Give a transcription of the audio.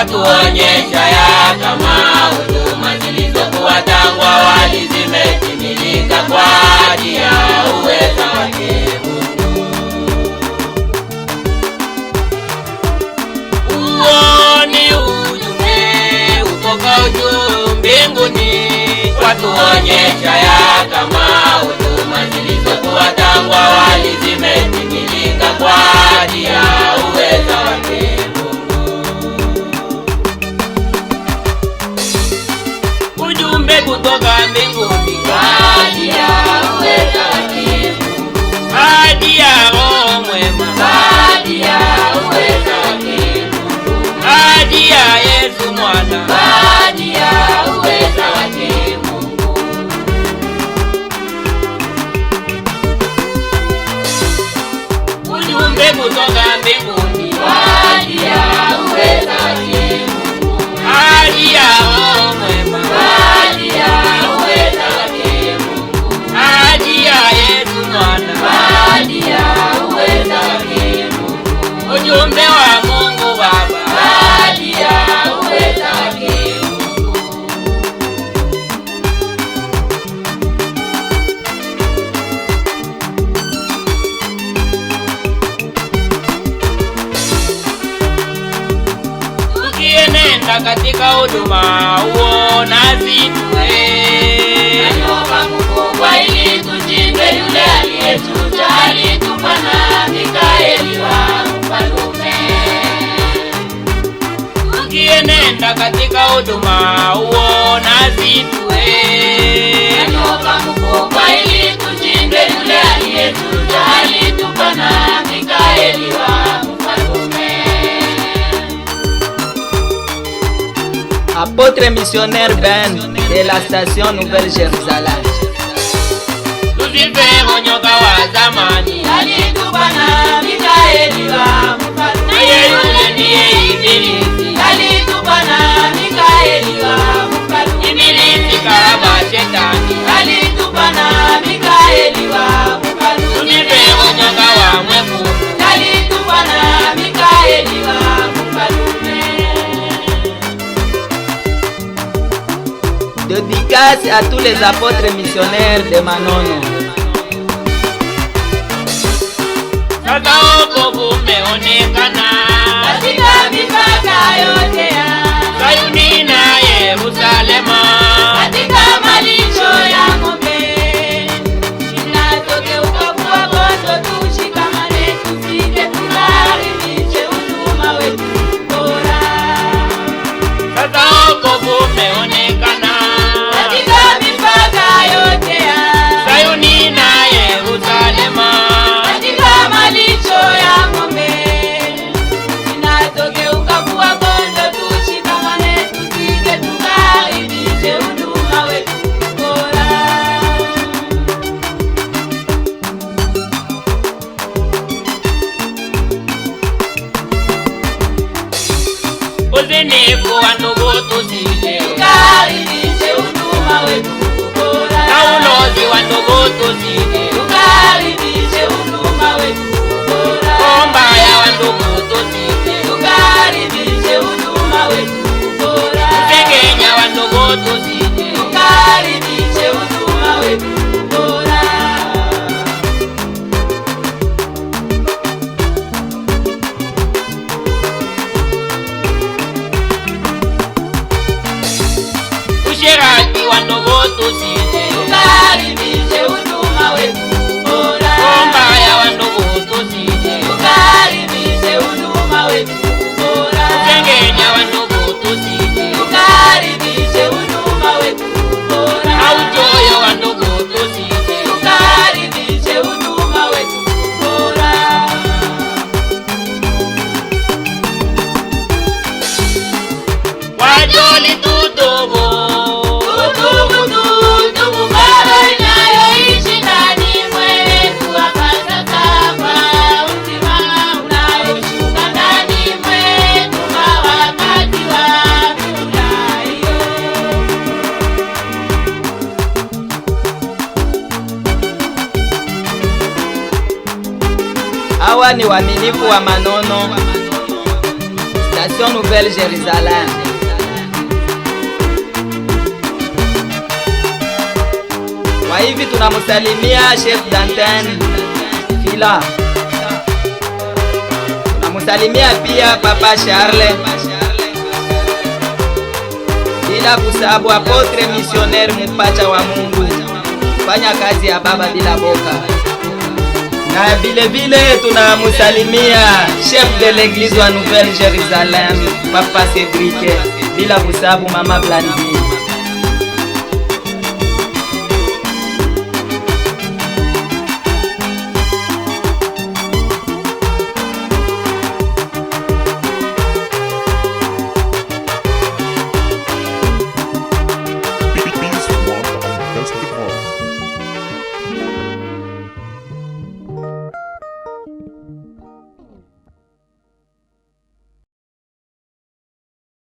watuonyesha ya kama huduma zilizokuwa tangu awali zimetimilika kwa ajili ya uweza wake Mungu. Huo ni ujumbe utoka juu mbinguni, watuonyesha ya kama huduma zilizokuwa tangu awali zimetimilika kwa ajili ya uweza wake Mungu. Ujumbe kutoka mbinguni kwa ajili ya uweza wake Mungu, ajili ya Roho mwema, ajili ya uweza wake Mungu, ajili ya Yesu mwana, ajili ya uweza wake Mungu. Ujumbe kutoka mbinguni kwa ajili ya uweza wake Mungu, ajili ya Roho mwema, ajili ya uweza wake Mungu, ajili ya Yesu mwana, ajili ya uweza wake Mungu. Ujumbe wa Mungu Baba, ajili ya uweza wake Mungu. Tukienenda katika huduma huo nasi tuwe nyoka mkubwa ili tushinde yule aliyetuita, alitupa na Mikaeli wa mfalume. Tukienenda katika huduma huo nasi tuwe nyoka mkubwa ili tushinde yule aliyetuita, alitupa na Mikaeli wa mfalume. Apôtre missionnaire Ben de la station Nouvelle Jérusalem. Tusife nyoka wa zamani, alitupa na Mikaeli wa mfalume. Naye yule ndiye Ibilisi, alitupa na Mikaeli wa mfalume. Ibilisi kama shetani, alitupa na Mikaeli wa mfalume. Tusife nyoka wa mwekundu, alitupa na Mikaeli wa mfalume. Dédicace à tous les apôtres missionnaires de Manono. Sasa wokovu umeonekana katika mipaka yote ya Sayuni na Yerusalema, katika malisho ya ng'ombe. Inatogeuka kuwa gozo, tushikamane tusije tukaribishe huduma wetu bora. Sasa wokovu umeonekana katika mipaka yote ya Sayuni na Yerusalema, katika malisho ya ng'ombe. Inatogeuka kuwa gozo, tushikamane tusije tukaribishe huduma wetu bora. Uzinifu wa ndugu tusije tukaribishe huduma wetu bora. Na ulozi wa ndugu tusije tukaribishe huduma wetu bora. Mbaya wa ndugu tusije tukaribishe huduma wetu bora. Msengenya wa ndugu tusije tukaribishe huduma wetu bora. Usherati wa ndugu tusije tukaribishe huduma wetu bora. Mbaya wa ndugu tusije tukaribishe huduma wetu bora. Msengenya wa ndugu tusije tukaribishe huduma wetu bora. Na uchoyo wa ndugu tusije tukaribishe huduma wetu bora. Wajoli tutubu, tutubu, tutubu bado inayoishi ndani mwetu hapa sasa, uzima unayoshuka ndani mwetu kwa wakati wa furaha. Hawa ni waaminifu wa Manono Nation Nouvelle Jérusalem. Kwa hivi tunamusalimia chef d'antenne Fila. Tunamusalimia pia Papa Charles. Bila kusahau apotre missionnaire mpacha wa Mungu, fanya kazi ya baba bila boka. Na vile vile tunamusalimia chef de l'église wa Nouvelle Jérusalem Papa Cédric, bila kusahau Mama Blandi.